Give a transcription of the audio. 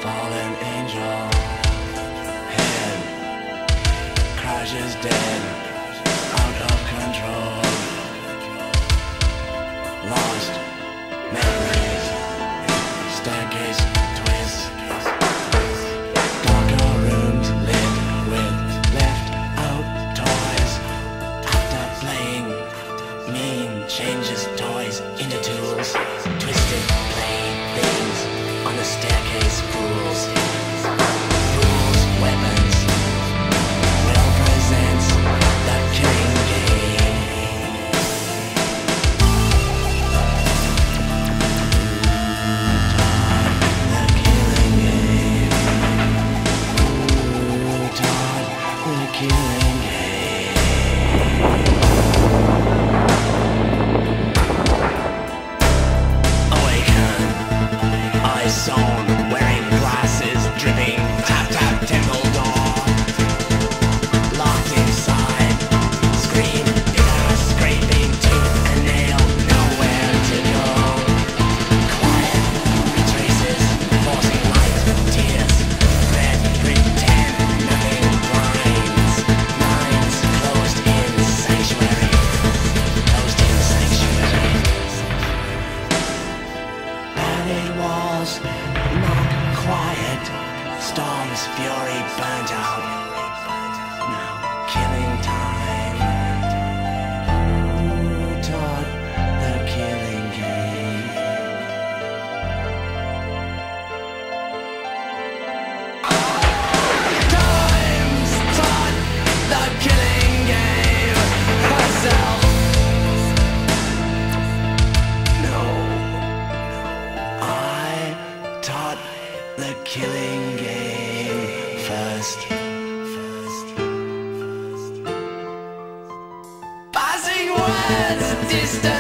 fallen angel, head crashes dead, out of control, lost memories, staircase twists, darker rooms lit with left out toys. After playing, mean changes toys into tools, twisted playthings on the staircase. Fools, weapons, will presents the killing game. The killing game. Todd, the killing game. Awaken, eyes sewn, wearing glasses, dripping, tap tap temple door. Locked inside, scream, bitter, scraping, tooth and nail, nowhere to go. Quiet, retraces, forcing light, tears, red, pretend, nothing blinds. Minds closed in sanctuary, closed in sanctuary. Padded walls, not quiet. Storm's fury burnt out. Now killing time. Who taught the killing game? Times taught the killing game. Herself. No. I taught the killing game first. Passing words distant.